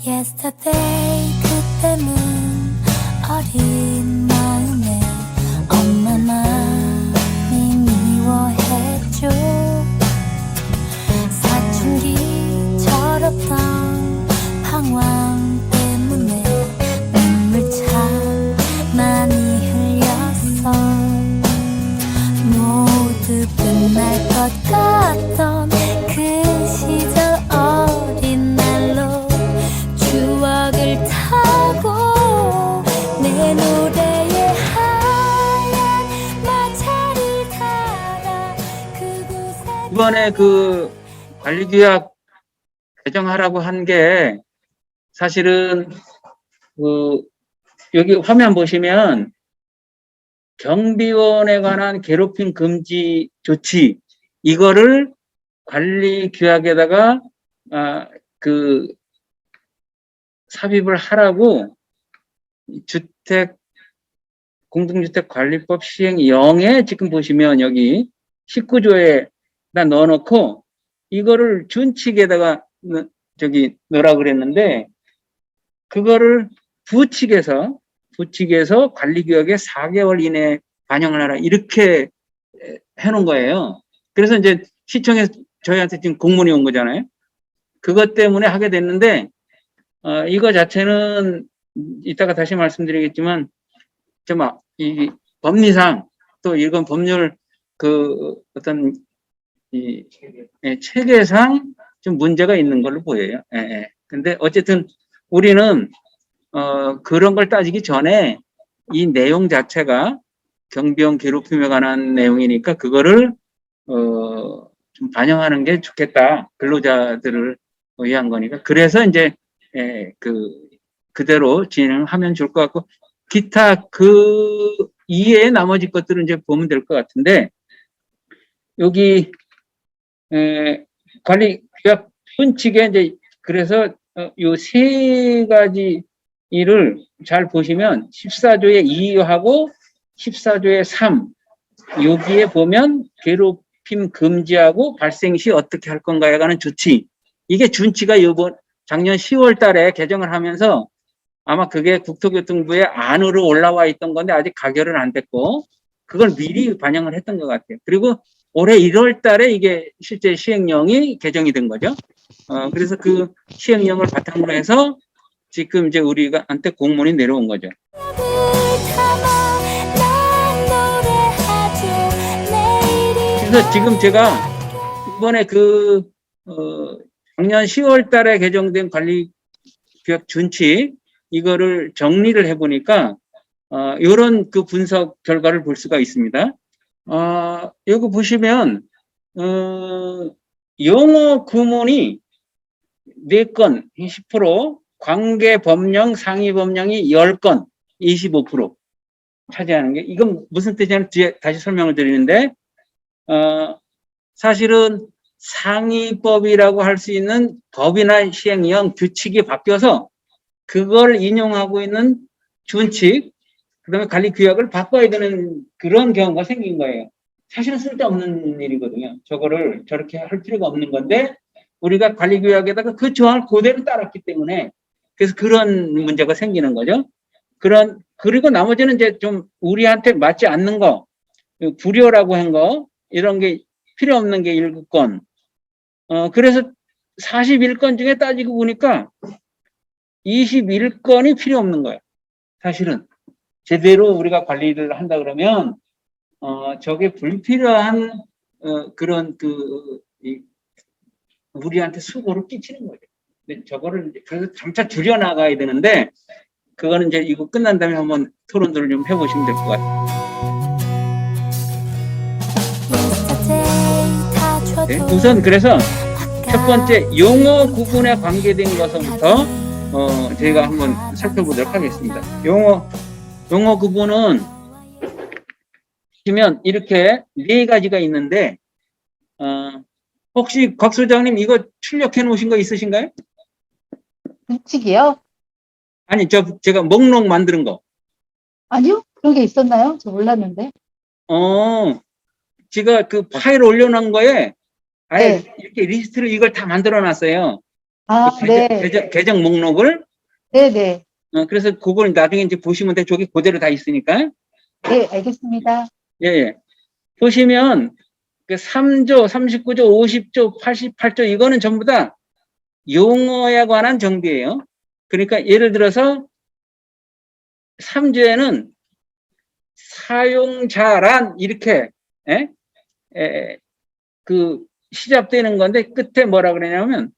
Yesterday 그때는 어린 마음에 엄마 마음이 미워했죠. 사춘기 철없던 방황 때문에 눈물 참 많이 흘렸어. 모두 끝날 것 같던 그 시절 어린 날로 추억을 타고 내 노래에 하얀 마차를 타다 그곳에 이번에 그 관리규약 개정하라고 한 게 사실은 그 여기 화면 보시면 경비원에 관한 괴롭힘 금지 조치 이거를 관리규약에다가 그 삽입을 하라고 공동주택관리법 시행 0에 지금 보시면 여기 19조에다 넣어놓고 이거를 준칙에다가 넣으라 그랬는데 그거를 부칙에서 관리규약에 4개월 이내에 반영을 하라 이렇게 해놓은 거예요. 그래서 이제 시청에서 저희한테 지금 공문이 온 거잖아요. 그것 때문에 하게 됐는데 이거 자체는 이따가 다시 말씀드리겠지만 좀 이 법리상 또 이건 법률 그 어떤 이 체계상 좀 문제가 있는 걸로 보여요. 근데 어쨌든 우리는 그런 걸 따지기 전에 이 내용 자체가 경비원 괴롭힘에 관한 내용이니까 그거를 좀 반영하는 게 좋겠다. 근로자들을 위한 거니까. 그래서 이제 그대로 진행하면 좋을 것 같고 기타 그 이외의 나머지 것들은 이제 보면 될 것 같은데 여기 관리규약 원칙에 이제 그래서 요 세 가지 일을 잘 보시면 14조의 2하고 14조의 3 여기에 보면 괴롭힘 금지하고 발생 시 어떻게 할 건가에 관한 조치 이게 준치가 이번 작년 10월 달에 개정을 하면서 아마 그게 국토교통부의 안으로 올라와 있던 건데 아직 가결은 안 됐고 그걸 미리 반영을 했던 것 같아요. 그리고 올해 1월 달에 이게 실제 시행령이 개정이 된 거죠. 그래서 그 시행령을 바탕으로 해서 지금 이제 우리가 한테 공문이 내려온 거죠. 그래서 지금 제가 이번에 작년 10월 달에 개정된 관리규약 준칙 이거를 정리를 해보니까 이런 그 분석 결과를 볼 수가 있습니다. 여기 보시면 용어 구문이 4건 10%, 관계 법령, 상위 법령이 10건 25% 차지하는 게 이건 무슨 뜻이냐면 뒤에 다시 설명을 드리는데 사실은 상위법이라고 할 수 있는 법이나 시행령 규칙이 바뀌어서 그걸 인용하고 있는 준칙 그다음에 관리규약을 바꿔야 되는 그런 경우가 생긴 거예요. 사실은 쓸데없는 일이거든요. 저거를 저렇게 할 필요가 없는 건데 우리가 관리규약에다가 그 조항을 그대로 따랐기 때문에 그래서 그런 문제가 생기는 거죠. 그리고 나머지는 이제 좀 우리한테 맞지 않는 거, 불효라고 한 거 이런 게 필요 없는 게 7건. 그래서 41건 중에 따지고 보니까 21건이 필요 없는 거예요. 사실은 제대로 우리가 관리를 한다 그러면 저게 불필요한 그런 우리한테 수고를 끼치는 거죠. 근데 저거를 그래서 점차 줄여 나가야 되는데 그거는 이제 이거 끝난 다음에 한번 토론들을 좀 해보시면 될 것 같아요. 네, 우선 그래서 첫 번째 용어 구분에 관계된 것부터 저희가 한번 살펴보도록 하겠습니다. 용어 구분은 보시면 이렇게 4가지가 있는데 혹시 곽 소장님 이거 출력해 놓으신 거 있으신가요? 규칙이요? 아니 제가 목록 만드는 거. 아니요? 그런 게 있었나요? 저 몰랐는데. 제가 그 파일 올려놓은 거에 아예 네. 이렇게 리스트를 이걸 다 만들어 놨어요. 아, 그 네. 개정 목록을, 네네. 그래서 그걸 나중에 이제 보시면 돼. 저기 그대로 다 있으니까. 네, 알겠습니다. 예, 예. 보시면 그 3조, 39조, 50조, 88조 이거는 전부 다 용어에 관한 정비예요. 그러니까 예를 들어서 3조에는 사용자란 이렇게 예? 그 시작되는 건데 끝에 뭐라 그러냐면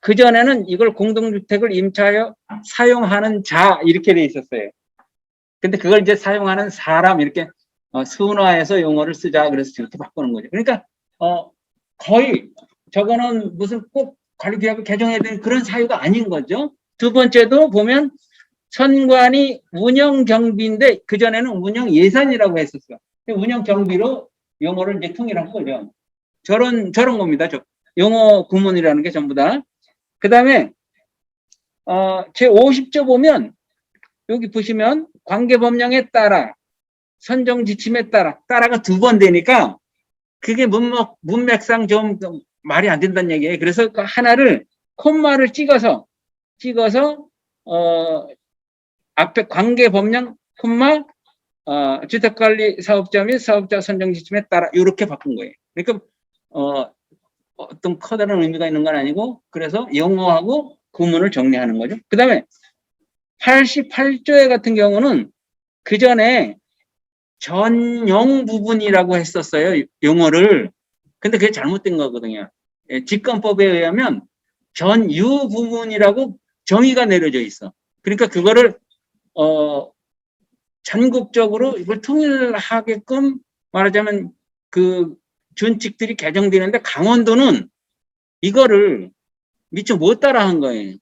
그전에는 이걸 공동주택을 임차하여 사용하는 자 이렇게 돼 있었어요. 근데 그걸 이제 사용하는 사람 이렇게 순화해서 용어를 쓰자 그래서 이렇게 바꾸는 거죠. 그러니까 거의 저거는 무슨 꼭 관리규약을 개정해야 되는 그런 사유가 아닌 거죠. 두 번째도 보면 선관위 운영경비인데 그전에는 운영예산이라고 했었어요. 운영경비로 용어를 이제 통일한 거죠. 저런 겁니다. 용어 구문이라는 게 전부 다. 그 다음에 제 50조 보면 여기 보시면 관계법령에 따라 선정 지침에 따라가 두 번 되니까 그게 문맥상 좀 말이 안 된다는 얘기예요. 그래서 그 하나를 콤마를 찍어서 앞에 관계법령 콤마 주택관리 사업자 및 사업자 선정 지침에 따라 이렇게 바꾼 거예요. 그러니까 어떤 커다란 의미가 있는 건 아니고 그래서 용어하고 구문을 정리하는 거죠. 그 다음에 88조에 같은 경우는 그 전에 전용 부분이라고 했었어요. 용어를. 근데 그게 잘못된 거거든요. 직권법에 의하면 전유 부분이라고 정의가 내려져 있어. 그러니까 그거를 전국적으로 이걸 통일하게끔 말하자면 그 준칙들이 개정되는데 강원도는 이거를 미처 못 따라한 거예요.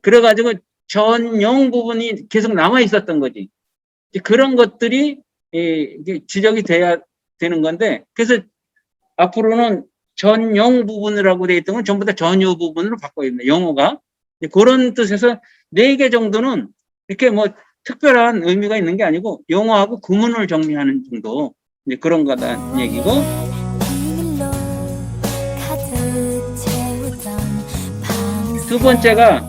그래가지고 전용 부분이 계속 남아 있었던 거지. 그런 것들이 지적이 돼야 되는 건데 그래서 앞으로는 전용 부분이라고 되어 있던 건 전부 다 전유 부분으로 바꿔야 됩니다. 용어가. 그런 뜻에서 4개 정도는 이렇게 뭐 특별한 의미가 있는 게 아니고 용어하고 구문을 정리하는 정도 이제 그런 거다는 얘기고 두 번째가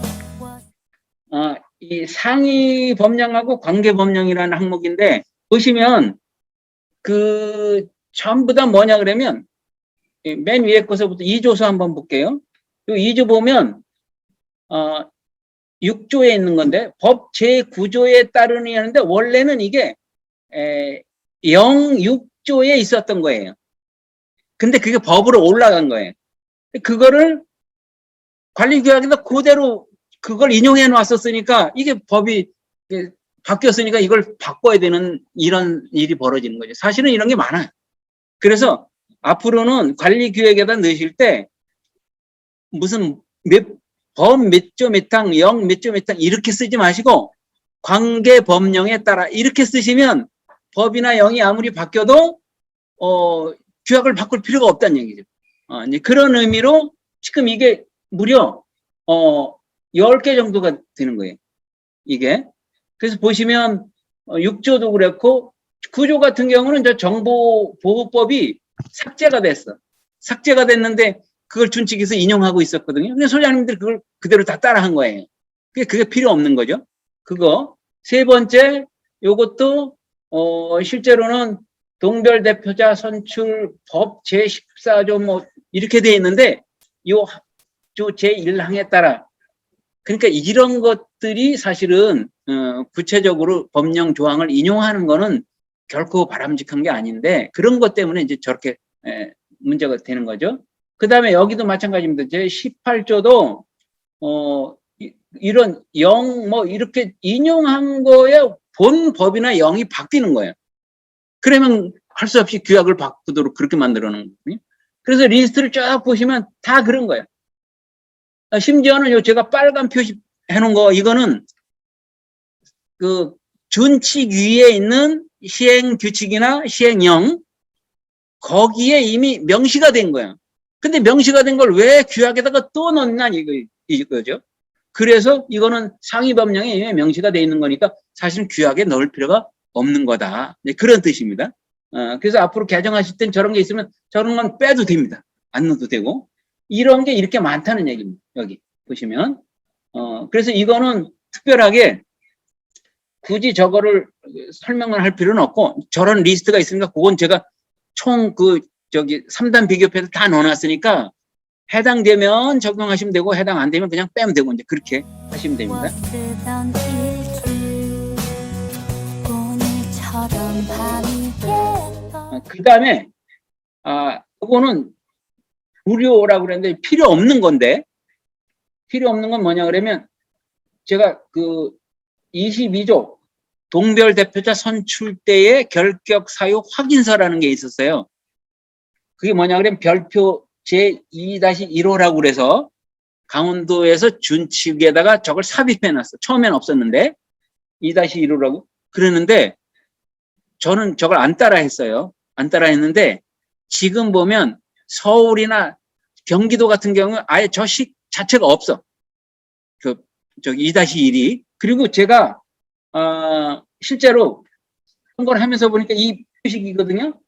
이 상위 법령하고 관계 법령이라는 항목인데 보시면 그 전부 다 뭐냐 그러면 맨 위에 거서부터 2조서 한번 볼게요. 이 2조 보면 6조에 있는 건데 법 제9조에 따르니 하는데 원래는 이게 06조에 있었던 거예요. 근데 그게 법으로 올라간 거예요. 그거를 관리규약에다 그대로 그걸 인용해 놨었으니까 이게 법이 바뀌었으니까 이걸 바꿔야 되는 이런 일이 벌어지는 거죠. 사실은 이런 게 많아요. 그래서 앞으로는 관리규약에다 넣으실 때 무슨 법 몇 조 몇 항, 영 몇 조 몇 항 이렇게 쓰지 마시고 관계법령에 따라 이렇게 쓰시면 법이나 영이 아무리 바뀌어도 규약을 바꿀 필요가 없다는 얘기죠. 이제 그런 의미로 지금 이게 무려 10개 정도가 되는 거예요. 이게. 그래서 보시면 6조도 그렇고 9조 같은 경우는 저 정보보호법이 삭제가 됐어. 삭제가 됐는데 그걸 준칙에서 인용하고 있었거든요. 근데 소장님들이 그걸 그대로 다 따라한 거예요. 그게 필요 없는 거죠. 그거. 세 번째, 요것도 실제로는 동별대표자 선출 법 제14조 뭐 이렇게 돼 있는데 요 제1항에 따라 그러니까 이런 것들이 사실은 구체적으로 법령 조항을 인용하는 거는 결코 바람직한 게 아닌데 그런 것 때문에 이제 저렇게 문제가 되는 거죠. 그 다음에 여기도 마찬가지입니다. 제18조도 이런 영 뭐 이렇게 인용한 거에 본 법이나 영이 바뀌는 거예요. 그러면 할 수 없이 규약을 바꾸도록 그렇게 만들어 놓은 거거든요. 그래서 리스트를 쫙 보시면 다 그런 거예요. 심지어는 요 제가 빨간 표시 해놓은 거 이거는 그 준칙 위에 있는 시행 규칙이나 시행령 거기에 이미 명시가 된 거야. 근데 명시가 된 걸 왜 규약에다가 또 넣냐 이거죠. 그래서 이거는 상위 법령에 이미 명시가 돼 있는 거니까 사실은 규약에 넣을 필요가 없는 거다. 그런 뜻입니다. 그래서 앞으로 개정하실 땐 저런 게 있으면 저런 건 빼도 됩니다. 안 넣어도 되고. 이런 게 이렇게 많다는 얘기입니다. 여기. 보시면. 그래서 이거는 특별하게 굳이 저거를 설명을 할 필요는 없고, 저런 리스트가 있으니까 그건 제가 총 3단 비교표에서 다 넣어놨으니까 해당되면 적용하시면 되고, 해당 안 되면 그냥 빼면 되고, 이제 그렇게 하시면 됩니다. 쓰던 일기 오늘처럼 밤이 됐던 그 다음에, 그거는 무료라고 그랬는데 필요 없는 건데, 필요 없는 건 뭐냐 그러면, 제가 22조 동별 대표자 선출 때의 결격 사유 확인서라는 게 있었어요. 그게 뭐냐 그러면 별표 제2-1호라고 그래서 강원도에서 준칙에다가 저걸 삽입해 놨어. 처음엔 없었는데 2-1호라고 그러는데 저는 저걸 안 따라 했어요. 안 따라 했는데 지금 보면 서울이나 경기도 같은 경우는 아예 저 식 자체가 없어. 2-1이. 그리고 제가 실제로 선거를 하면서 보니까 이 표식이거든요.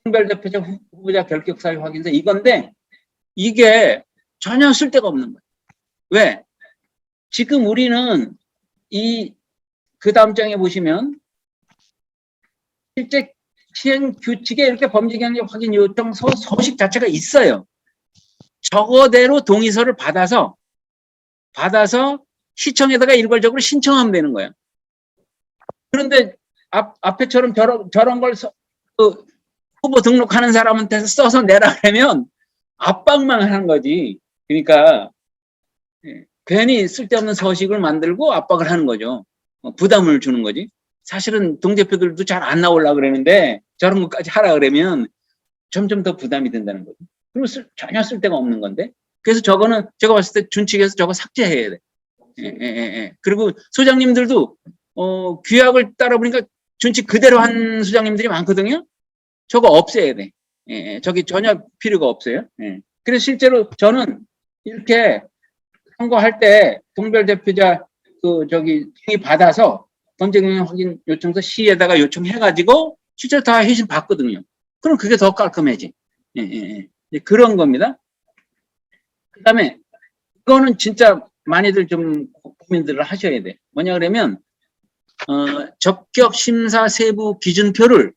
성별 대표자 후보자 결격 사유 확인서 이건데 이게 전혀 쓸데가 없는 거예요. 왜? 지금 우리는 그 다음 장에 보시면 실제 시행 규칙에 이렇게 범죄 경력 확인 요청서 서식 자체가 있어요. 저거대로 동의서를 받아서 시청에다가 일괄적으로 신청하면 되는 거예요. 그런데 앞에처럼 저런 걸 후보 등록하는 사람한테 써서 내라 그러면 압박만 하는 거지. 그러니까 괜히 쓸데없는 서식을 만들고 압박을 하는 거죠. 부담을 주는 거지. 사실은 동대표들도 잘 안 나오려고 그러는데 저런 것까지 하라 그러면 점점 더 부담이 된다는 거죠. 그리고 전혀 쓸데가 없는 건데. 그래서 저거는 제가 봤을 때 준칙에서 저거 삭제해야 돼. 그리고 소장님들도 규약을 따라 보니까 준칙 그대로 한 소장님들이 많거든요. 저거 없애야 돼. 저기 전혀 필요가 없어요. 그래서 실제로 저는 이렇게 선거할 때 동별 대표자 동의 받아서 범죄 경력 확인 요청서 시에다가 요청해가지고 실제로 다 회신 받거든요. 그럼 그게 더 깔끔해지. 그런 겁니다. 그 다음에 이거는 진짜 많이들 좀 고민들을 하셔야 돼. 뭐냐 그러면 적격 심사 세부 기준표를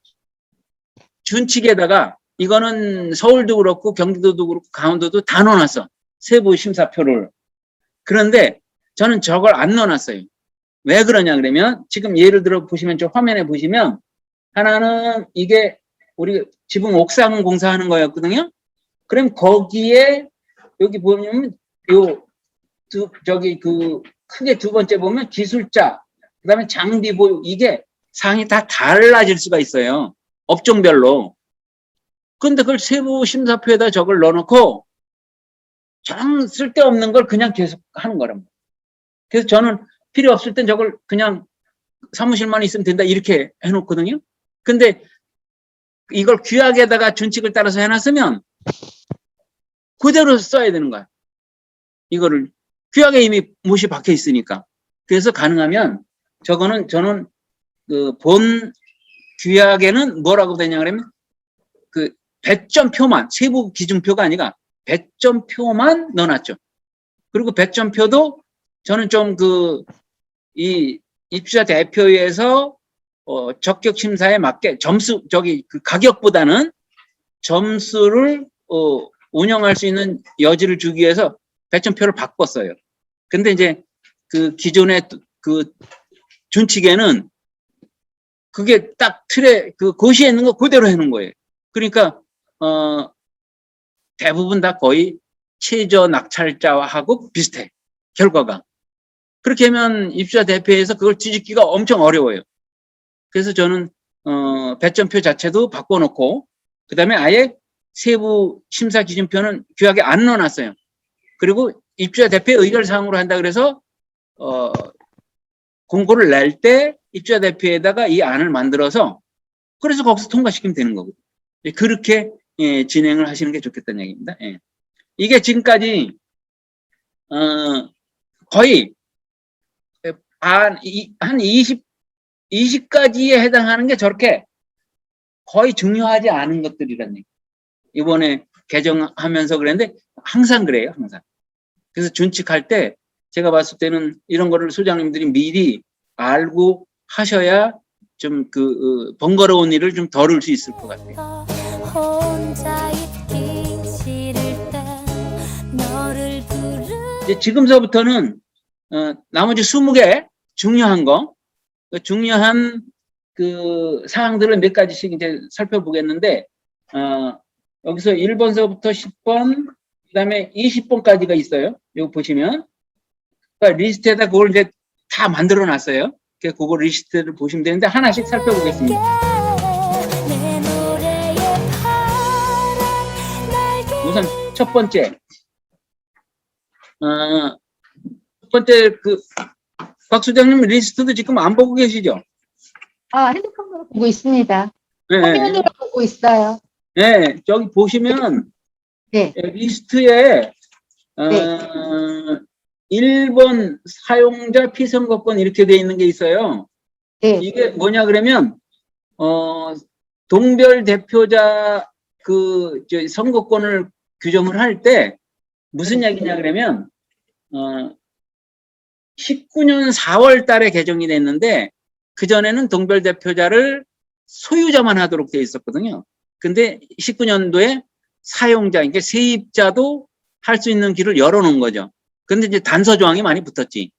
준칙에다가 이거는 서울도 그렇고 경기도도 그렇고 강원도도 다 넣어놨어. 세부 심사표를. 그런데 저는 저걸 안 넣어놨어요. 왜 그러냐 그러면 지금 예를 들어 보시면 저 화면에 보시면 하나는 이게 우리 지붕 옥상 공사하는 거였거든요. 그럼 거기에 여기 보면 크게 두 번째 보면 기술자 그다음에 장비 보유 이게 사항이 다 달라질 수가 있어요. 업종별로. 근데 그걸 세부 심사표에다 저걸 넣어놓고 정 쓸데없는 걸 그냥 계속 하는 거랍니다. 그래서 저는 필요 없을 땐 저걸 그냥 사무실만 있으면 된다 이렇게 해놓거든요. 근데 이걸 규약에다가 준칙을 따라서 해놨으면 그대로 써야 되는 거야. 이거를 규약에 이미 못이 박혀 있으니까. 그래서 가능하면 저는 본 규약에는 뭐라고 되냐 그러면 배점표만 세부 기준표가 아니라 배점표만 넣어놨죠. 그리고 배점표도 저는 좀 이 입주자 대표에서 적격 심사에 맞게 점수 가격보다는 점수를 운영할 수 있는 여지를 주기 위해서 배점표를 바꿨어요. 근데 이제 기존의 준칙에는 그게 딱 틀에 고시에 있는 거 그대로 해놓은 거예요. 그러니까 대부분 다 거의 최저 낙찰자하고 비슷해. 결과가. 그렇게 하면 입주자 대표에서 그걸 뒤집기가 엄청 어려워요. 그래서 저는 배점표 자체도 바꿔놓고 그다음에 아예 세부 심사 기준표는 규약에 안 넣어놨어요. 그리고 입주자 대표의 의결사항으로 한다 그래서 공고를 낼 때 입주자 대표에다가 이 안을 만들어서 그래서 거기서 통과시키면 되는 거거든요. 그렇게 진행을 하시는 게 좋겠다는 얘기입니다. 이게 지금까지 거의 한 20가지에 해당하는 게 저렇게 거의 중요하지 않은 것들이라는 얘기. 이번에 개정하면서 그랬는데 항상 그래요. 항상. 그래서 준칙할 때 제가 봤을 때는 이런 거를 소장님들이 미리 알고 하셔야 좀 번거로운 일을 좀 덜을 수 있을 것 같아요. 혼자 있기 싫을 때 너를 부르 이제 지금서부터는 나머지 20개 중요한 거, 중요한 사항들을 몇 가지씩 이제 살펴보겠는데, 여기서 1번서부터 10번, 그 다음에 20번까지가 있어요. 여기 보시면. 그러니까 리스트에다 그걸 이제 다 만들어 놨어요. 그거 리스트를 보시면 되는데, 하나씩 살펴보겠습니다. 내 노래에 파란 날개 우선 첫 번째, 첫 번째 박 소장님 리스트도 지금 안 보고 계시죠? 핸드폰으로 보고 있습니다. 네, 화면으로 보고 있어요. 네, 저기 보시면 네. 리스트에 1번 사용자 피선거권 이렇게 돼 있는 게 있어요. 네. 이게 뭐냐 그러면 동별 대표자 선거권을 규정을 할 때 무슨 얘기냐 그러면 19년 4월 달에 개정이 됐는데 그전에는 동별 대표자를 소유자만 하도록 돼 있었거든요. 근데 19년도에 사용자, 그러니까 세입자도 할 수 있는 길을 열어놓은 거죠. 근데 이제 단서 조항이 많이 붙었지.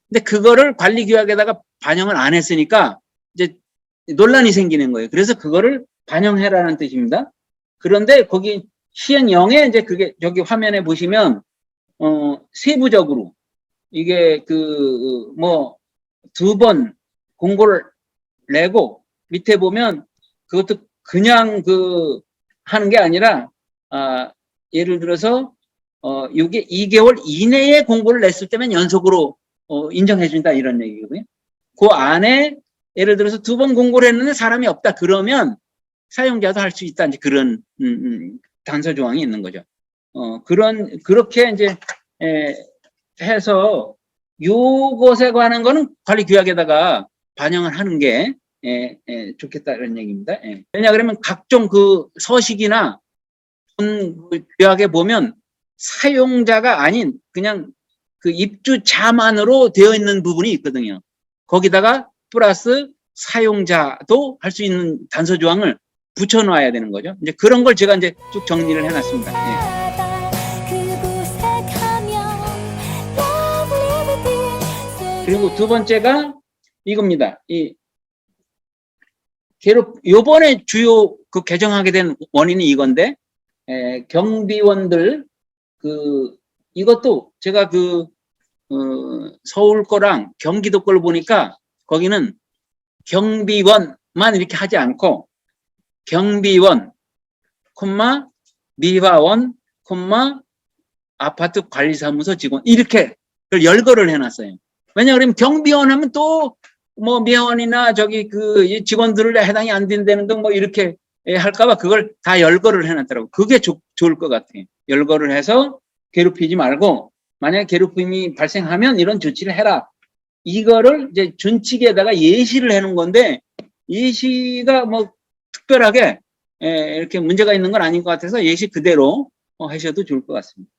근데 그거를 관리규약에다가 반영을 안 했으니까 이제 논란이 생기는 거예요. 그래서 그거를 반영해라는 뜻입니다. 그런데 거기 시행령에 이제 그게 저기 화면에 보시면 세부적으로 이게 뭐 2번 공고를 내고 밑에 보면 그것도 그냥 하는 게 아니라 예를 들어서 이게 2개월 이내에 공고를 냈을 때면 연속으로 인정해 준다 이런 얘기거든요. 그 안에 예를 들어서 2번 공고를 했는데 사람이 없다 그러면 사용자도 할 수 있다 이제 그런 단서 조항이 있는 거죠. 그렇게 이제 해서 요것에 관한 거는 관리 규약에다가 반영을 하는 게 좋겠다 이런 얘기입니다. 왜냐 그러면 각종 서식이나 규약에 보면 사용자가 아닌 그냥 입주자만으로 되어 있는 부분이 있거든요. 거기다가 플러스 사용자도 할 수 있는 단서 조항을 붙여놔야 되는 거죠. 이제 그런 걸 제가 이제 쭉 정리를 해놨습니다. 그곳에 가면 love living 그리고 두 번째가 이겁니다. 요번에 주요 개정하게 된 원인이 이건데, 경비원들, 이것도 제가 서울 거랑 경기도 걸 보니까 거기는 경비원만 이렇게 하지 않고 경비원, 미화원, 아파트 관리사무소 직원 이렇게 열거를 해놨어요. 왜냐 그러면 경비원 하면 또 뭐 미화원이나 이 직원들을 해당이 안 된다는 거 뭐 이렇게 할까봐 그걸 다 열거를 해놨더라고. 그게 좋을 것 같아요. 열거를 해서 괴롭히지 말고 만약에 괴롭힘이 발생하면 이런 조치를 해라. 이거를 이제 준칙에다가 예시를 해놓은 건데 예시가 뭐 특별하게 이렇게 문제가 있는 건 아닌 것 같아서 예시 그대로 하셔도 좋을 것 같습니다.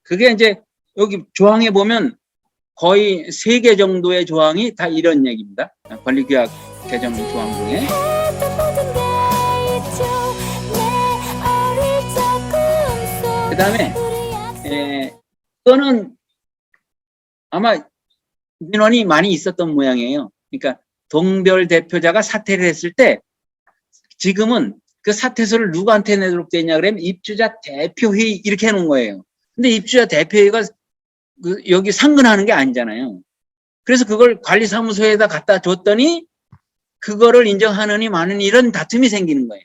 그게 이제 여기 조항에 보면 거의 3개 정도의 조항이 다 이런 얘기입니다. 관리규약 개정 조항 중에. 그 다음에 이거는 아마 민원이 많이 있었던 모양이에요. 그러니까 동별 대표자가 사퇴를 했을 때 지금은 그 사퇴서를 누구한테 내도록 되냐 그러면 입주자 대표회의 이렇게 해놓은 거예요. 근데 입주자 대표회의가 여기 상근하는 게 아니잖아요. 그래서 그걸 관리사무소에다 갖다 줬더니 그거를 인정하느니 마느니 이런 다툼이 생기는 거예요.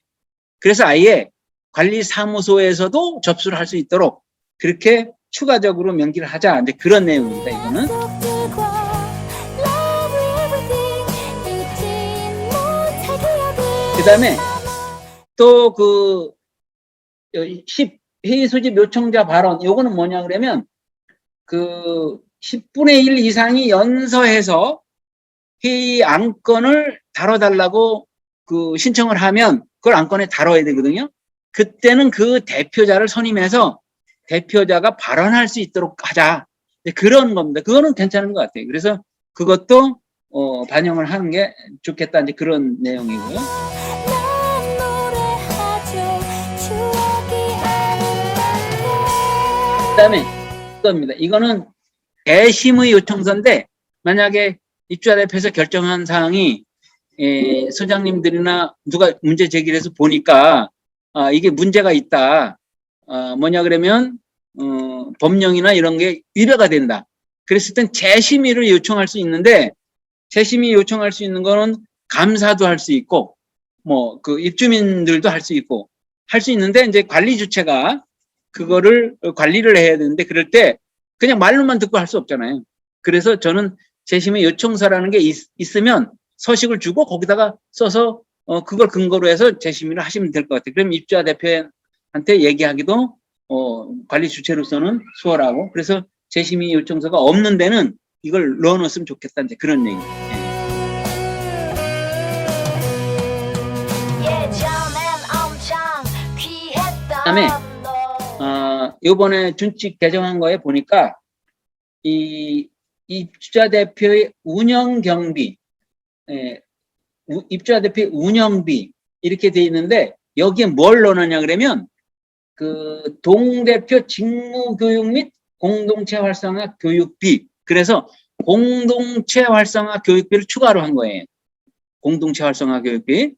그래서 아예 관리사무소에서도 접수를 할 수 있도록 그렇게 추가적으로 명기를 하자. 이제 그런 내용입니다. 이거는. 그 다음에 또 회의 소집 요청자 발언, 요거는 뭐냐 그러면 10분의 1 이상이 연서해서 회의 안건을 다뤄달라고 신청을 하면 그걸 안건에 다뤄야 되거든요. 그때는 그 대표자를 선임해서 대표자가 발언할 수 있도록 하자. 그런 겁니다. 그거는 괜찮은 것 같아요. 그래서 그것도 반영을 하는 게 좋겠다. 이제 그런 내용이고요. 난 노래하죠 추억이 아름답게 그다음에 이겁니다. 이거는 대심의 요청서인데 만약에 입주자 대표에서 결정한 사항이 소장님들이나 누가 문제 제기를 해서 보니까 이게 문제가 있다. 뭐냐 그러면 법령이나 이런 게 위배가 된다. 그랬을 땐 재심의를 요청할 수 있는데 재심의 요청할 수 있는 거는 감사도 할 수 있고 뭐 그 입주민들도 할 수 있고 할 수 있는데 이제 관리 주체가 그거를 관리를 해야 되는데 그럴 때 그냥 말로만 듣고 할 수 없잖아요. 그래서 저는 재심의 요청서라는 게 있으면 서식을 주고 거기다가 써서 그걸 근거로 해서 재심의를 하시면 될 것 같아요. 그럼 입주자 대표한테 얘기하기도 관리 주체로서는 수월하고 그래서 재심의 요청서가 없는 데는 이걸 넣어놓으면 좋겠다 이제 그런 얘기. 예전엔 엄청 귀했던 그다음에 너 요번에 준칙 개정한 거에 보니까 이 입주자 대표의 운영 경비, 입주자 대표의 운영비 이렇게 돼 있는데 여기에 뭘 넣느냐 그러면 그 동대표 직무 교육 및 공동체 활성화 교육비. 그래서 공동체 활성화 교육비를 추가로 한 거예요. 공동체 활성화 교육비.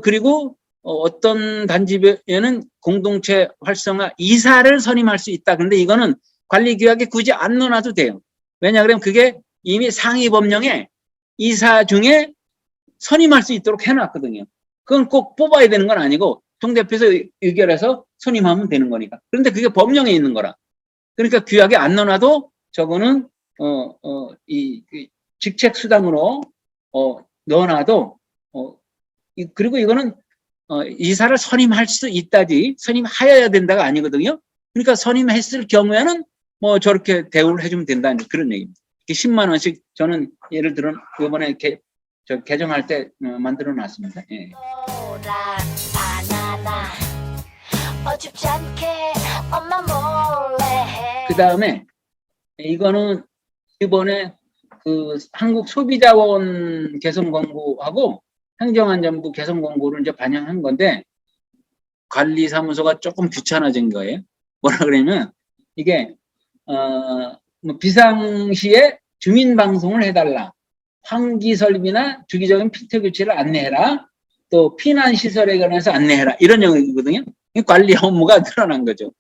그리고 어떤 단지에는 공동체 활성화 이사를 선임할 수 있다. 근데 이거는 관리 규약에 굳이 안 넣어놔도 돼요. 왜냐 그러면 그게 이미 상위 법령에 이사 중에 선임할 수 있도록 해놨거든요. 그건 꼭 뽑아야 되는 건 아니고 총대표에서 의결해서 선임하면 되는 거니까. 그런데 그게 법령에 있는 거라. 그러니까 규약에 안 넣어놔도 저거는 이 직책 수당으로 넣어놔도 그리고 이거는 이사를 선임할 수 있다지 선임하여야 된다가 아니거든요. 그러니까 선임했을 경우에는 뭐 저렇게 대우를 해주면 된다는 그런 얘기입니다. 10만 원씩 저는 예를 들어 이번에 개정할 때 만들어 놨습니다. 예. 노란 바나나 어줍지 않게 엄마 몰래 해 그 다음에 이거는 이번에 그 한국 소비자원 개선 권고하고 행정안전부 개선 권고를 이제 반영한 건데 관리사무소가 조금 귀찮아진 거예요. 뭐라 그러냐면 이게 뭐 비상시에 주민방송을 해달라. 환기 설비나 주기적인 피터 교체를 안내해라. 또 피난시설에 관해서 안내해라. 이런 내용이거든요. 관리 업무가 늘어난 거죠.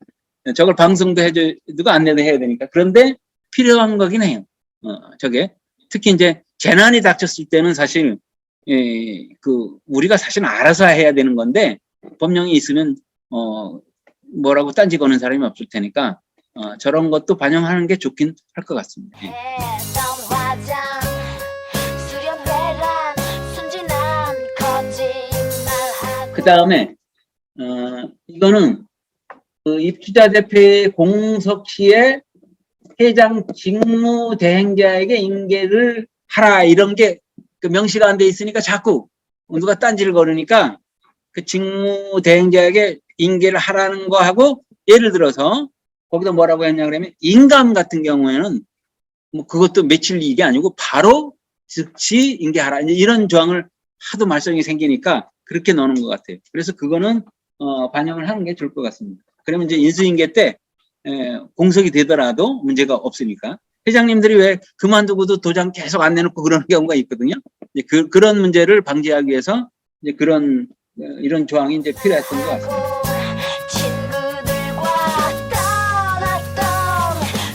저걸 방송도 해주고 안내도 해야 되니까. 그런데 필요한 거긴 해요. 저게. 특히 이제 재난이 닥쳤을 때는 사실, 우리가 사실 알아서 해야 되는 건데, 법령이 있으면, 뭐라고 딴지 거는 사람이 없을 테니까, 저런 것도 반영하는 게 좋긴 할 것 같습니다. 예. 했던 화장 수련회란 순진한 거짓말하고 그 다음에, 이거는 그 입주자 대표의 공석 시에 회장 직무 대행자에게 인계를 하라 이런 게 그 명시가 안 돼 있으니까 자꾸 누가 딴지를 걸으니까 그 직무 대행자에게 인계를 하라는 거 하고 예를 들어서 거기다 뭐라고 했냐 그러면 인감 같은 경우에는 뭐 그것도 며칠 이게 아니고 바로 즉시 인계하라 이런 조항을 하도 말썽이 생기니까 그렇게 넣는 것 같아요. 그래서 그거는 반영을 하는 게 좋을 것 같습니다. 그러면 이제 인수인계 때 공석이 되더라도 문제가 없으니까. 회장님들이 왜 그만두고도 도장 계속 안 내놓고 그러는 경우가 있거든요. 이제 그런 문제를 방지하기 위해서 이제 이런 조항이 이제 필요했던 것 같습니다. 친구들과 떠났던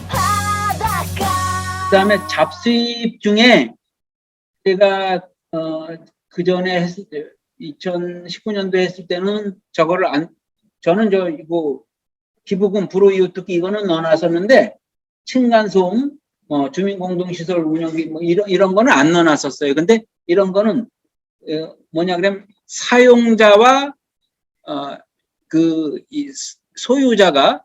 바닷가 그 다음에 잡수입 중에 제가 그 전에 2019년도에 했을 때는 저거를 저는 이거 기부금 불우이웃듣기 이거는 넣어놨었는데 층간소음, 주민공동시설 운영비 뭐 이런 거는 안 넣어놨었어요. 근데 이런 거는 뭐냐 그러면 사용자와 이 소유자가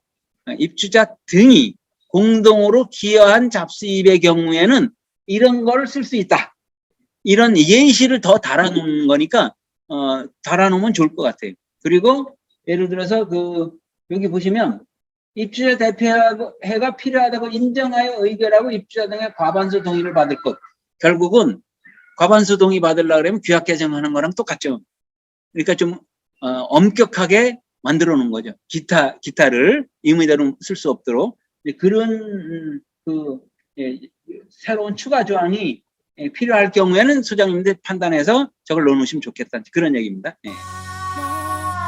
입주자 등이 공동으로 기여한 잡수입의 경우에는 이런 거를 쓸 수 있다. 이런 예시를 더 달아놓는 거니까 달아놓으면 좋을 것 같아요. 그리고 예를 들어서 여기 보시면 입주자 대표회가 필요하다고 인정하여 의결하고 입주자 등의 과반수 동의를 받을 것. 결국은 과반수 동의 받으려고 그러면 규약 개정하는 거랑 똑같죠. 그러니까 좀 엄격하게 만들어 놓은 거죠. 기타를 임의대로 쓸 수 없도록 그런 새로운 추가 조항이 필요할 경우에는 소장님들 판단해서 저걸 넣어놓으시면 좋겠다. 그런 얘기입니다. 예.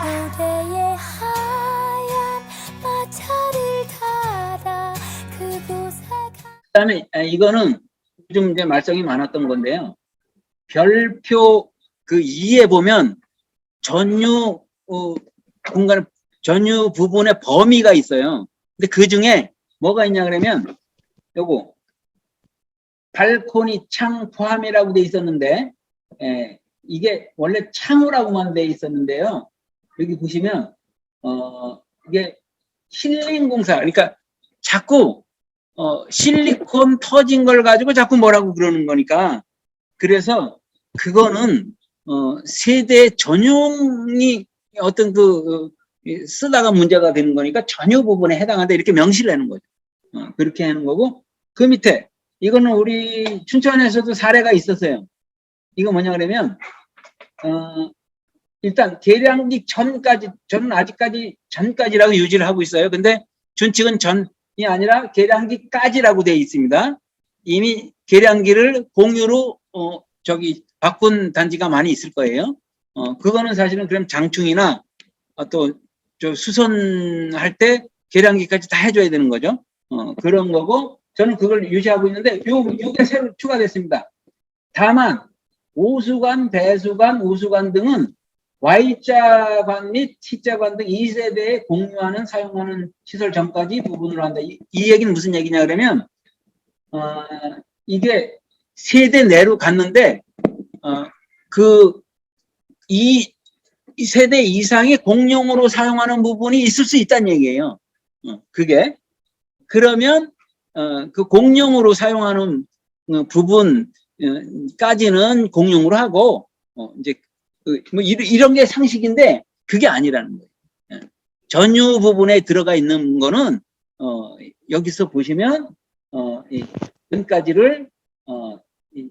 무대에 하얀 마차를 타다 그곳에 그다음에 이거는 요즘 이제 말썽이 많았던 건데요. 별표 그 2에 보면 전유 공간 전유 부분의 범위가 있어요. 근데 그 중에 뭐가 있냐 그러면 요거 발코니 창 포함이라고 돼 있었는데 이게 원래 창호라고만 돼 있었는데요. 여기 보시면 이게 힐링 공사 그러니까 자꾸 실리콘 터진 걸 가지고 자꾸 뭐라고 그러는 거니까 그래서 그거는 세대 전용이 어떤 쓰다가 문제가 되는 거니까 전유 부분에 해당한다 이렇게 명시를 하는 거죠. 그렇게 하는 거고 그 밑에 이거는 우리 춘천에서도 사례가 있었어요. 이거 뭐냐 그러면 일단 계량기 전까지 저는 아직까지 전까지라고 유지를 하고 있어요. 근데 준칙은 전이 아니라 계량기까지라고 되어 있습니다. 이미 계량기를 공유로 바꾼 단지가 많이 있을 거예요. 그거는 사실은 그럼 장충이나 또 수선할 때 계량기까지 다 해줘야 되는 거죠. 그런 거고 저는 그걸 유지하고 있는데 요게 새로 추가됐습니다. 다만 오수관, 배수관, 우수관 등은 Y자관 및 T자관 등 2세대에 공유하는 사용하는 시설 전까지 부분으로 한다. 이 얘기는 무슨 얘기냐 그러면 이게 세대 내로 갔는데 이 세대 이상의 공용으로 사용하는 부분이 있을 수 있다는 얘기예요. 그게 그러면 그 공용으로 사용하는 부분까지는 공용으로 하고 이제 뭐 이런 게 상식인데 그게 아니라는 거예요. 전유 부분에 들어가 있는 거는 여기서 보시면 이 등까지를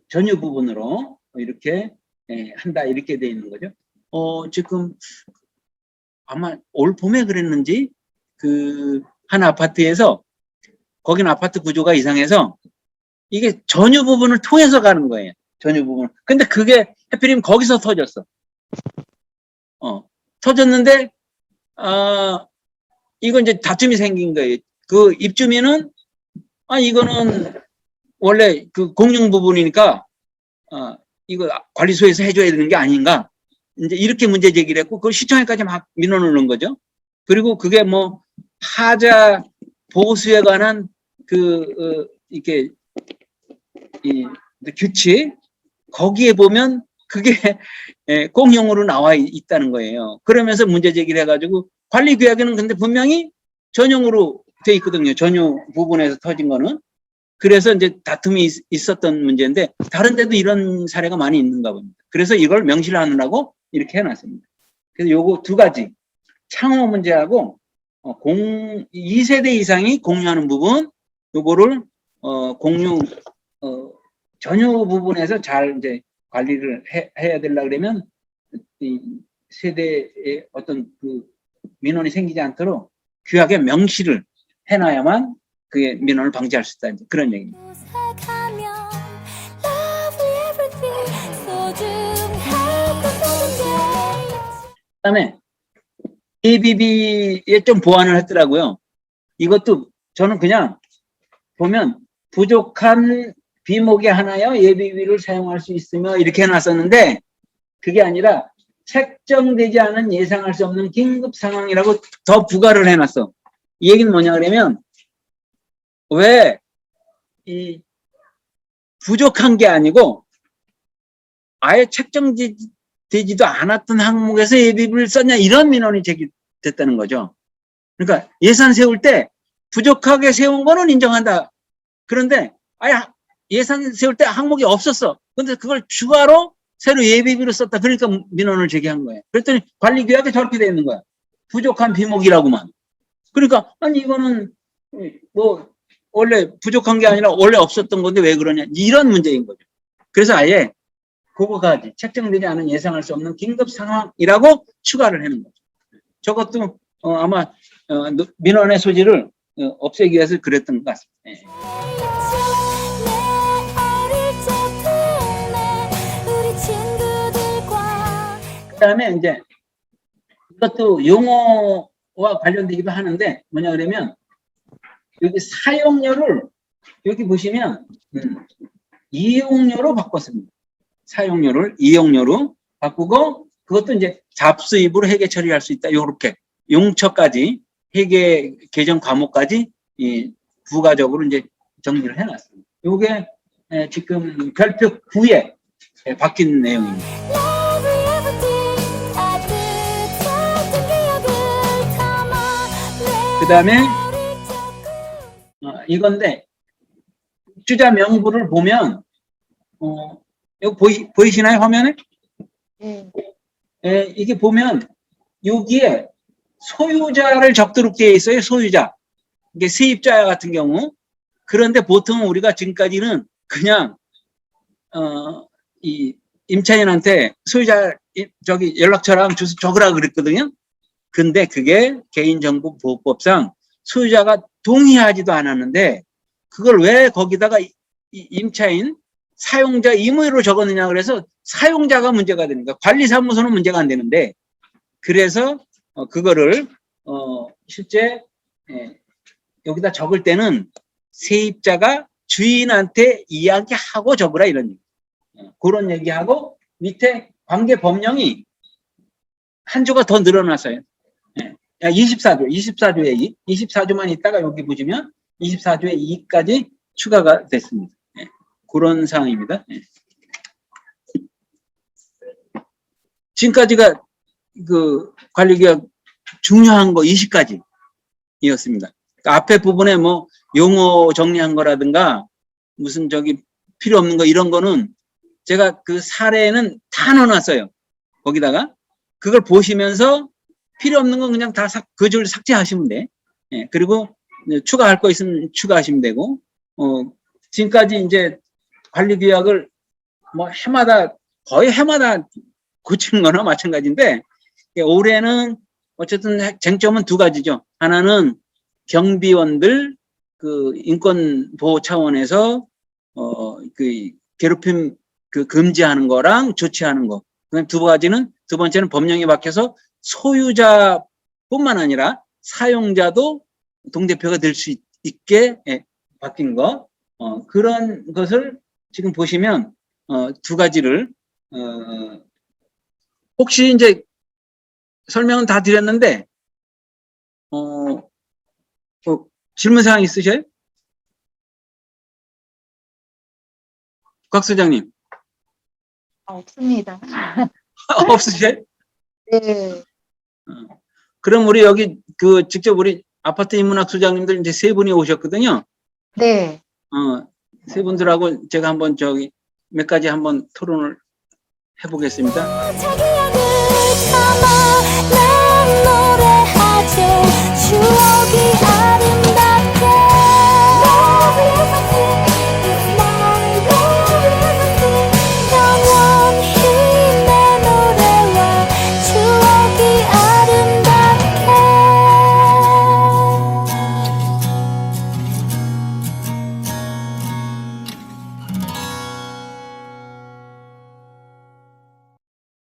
전유 부분으로 이렇게 한다 이렇게 돼 있는 거죠. 지금 아마 올 봄에 그랬는지 한 아파트에서 거긴 아파트 구조가 이상해서 이게 전유 부분을 통해서 가는 거예요. 전유 부분. 근데 그게 하필이면 거기서 터졌어. 터졌는데 이거 이제 다툼이 생긴 거예요. 그 입주민은 이거는 원래 그 공용 부분이니까 이거 관리소에서 해줘야 되는 게 아닌가. 이제 이렇게 문제 제기를 했고 그걸 시청에까지 막 민원을 넣은 거죠. 그리고 그게 뭐 하자 보수에 관한 이렇게 규칙 거기에 보면 그게 공용으로 나와 있다는 거예요. 그러면서 문제 제기를 해가지고 관리규약에는 근데 분명히 전용으로 돼 있거든요. 전유 부분에서 터진 거는. 그래서 이제 다툼이 있었던 문제인데 다른 데도 이런 사례가 많이 있는가 봅니다. 그래서 이걸 명시를 하느라고 이렇게 해놨습니다. 그래서 요거 두 가지 창호 문제하고 2세대 이상이 공유하는 부분 요거를 공유 전유 부분에서 잘 이제 관리를 해야 되려고 그러면 이 세대의 어떤 민원이 생기지 않도록 규약에 명시를 해놔야만 그게 민원을 방지할 수 있다. 그런 얘기입니다. 그다음에 ABB에 좀 보완을 했더라고요. 이것도 저는 그냥 보면 부족한 비목이 하나여 ABB를 사용할 수 있으며 이렇게 해놨었는데 그게 아니라 책정되지 않은 예상할 수 없는 긴급 상황이라고 더 부과를 해놨어. 이 얘기는 뭐냐 그러면 왜 이 부족한 게 아니고 아예 책정되지도 않았던 항목에서 ABB를 썼냐 이런 민원이 제기됐다는 거죠. 그러니까 예산 세울 때 부족하게 세운 거는 인정한다. 그런데 아예 예산 세울 때 항목이 없었어. 근데 그걸 추가로 새로 예비비로 썼다. 그러니까 민원을 제기한 거예요. 그랬더니 관리규약에 저렇게 돼 있는 거야. 부족한 비목이라고만. 그러니까 아니 이거는 뭐 원래 부족한 게 아니라 원래 없었던 건데 왜 그러냐 이런 문제인 거죠. 그래서 아예 그거까지 책정되지 않은 예상할 수 없는 긴급 상황이라고 추가를 하는 거죠. 저것도 아마 민원의 소지를 없애기 위해서 그랬던 것 같습니다. 예. 내 어릴 적 동네 우리 친구들과 그다음에 이제 이것도 용어와 관련되기도 하는데 뭐냐 그러면 여기 사용료를 여기 보시면 이용료로 바꿨습니다. 사용료를 이용료로 바꾸고 그것도 이제 잡수입으로 회계 처리할 수 있다. 요렇게 용처까지 회계 개정 과목까지 부가적으로 이제 정리를 해놨습니다. 요게 지금 별표 9에 바뀐 내용입니다. Love everything 따뜻했던 기억을 담아 그 다음에 어릴 적 이건데 주자 명부를 보면 여기 보이시나요 화면에? 네. 이게 보면 여기에 소유자를 적도록 되어 있어요. 소유자. 이게 세입자 같은 경우. 그런데 보통 우리가 지금까지는 그냥 이 임차인한테 소유자 저기 연락처랑 주소 적으라 그랬거든요. 근데 그게 개인정보보호법상 소유자가 동의하지도 않았는데 그걸 왜 거기다가 이 임차인 사용자 임의로 적었느냐 그래서 사용자가 문제가 되는 거야. 관리사무소는 문제가 안 되는데 그래서 그거를 실제 여기다 적을 때는 세입자가 주인한테 이야기하고 적으라 이런 얘기. 그런 얘기하고 밑에 관계 법령이 한 조가 더 늘어났어요. 24조의 2. 24조만 있다가 여기 보시면 24조의 2까지 추가가 됐습니다. 그런 상황입니다. 지금까지가 그 관리계약 중요한 거 20가지였습니다. 그러니까 앞에 부분에 뭐 용어 정리한 거라든가 무슨 저기 필요 없는 거 이런 거는 제가 그 사례는 다 넣어놨어요. 거기다가 그걸 보시면서 필요 없는 건 그냥 다 그 줄 삭제하시면 돼. 그리고 추가할 거 있으면 추가하시면 되고 지금까지 이제 관리계약을 뭐 거의 해마다 고치는 거나 마찬가지인데 올해는 어쨌든 쟁점은 두 가지죠. 하나는 경비원들 그 인권 보호 차원에서 그 괴롭힘 그 금지하는 거랑 조치하는 거. 그다음 두 번째는 법령이 바뀌어서 소유자뿐만 아니라 사용자도 동대표가 될 수 있게 바뀐 거. 그런 것을 지금 보시면 두 가지를 혹시 이제 설명은 다 드렸는데 질문 사항 있으세요? 곽 소장님. 없습니다. 없으세요? 네. 그럼 우리 여기 그 직접 우리 아파트 인문학 소장님들 이제 세 분이 오셨거든요. 네. 세 분들하고 제가 한번 저기 몇 가지 한번 토론을 해보겠습니다. 기억을 담아 난 노래하죠 추억이 아린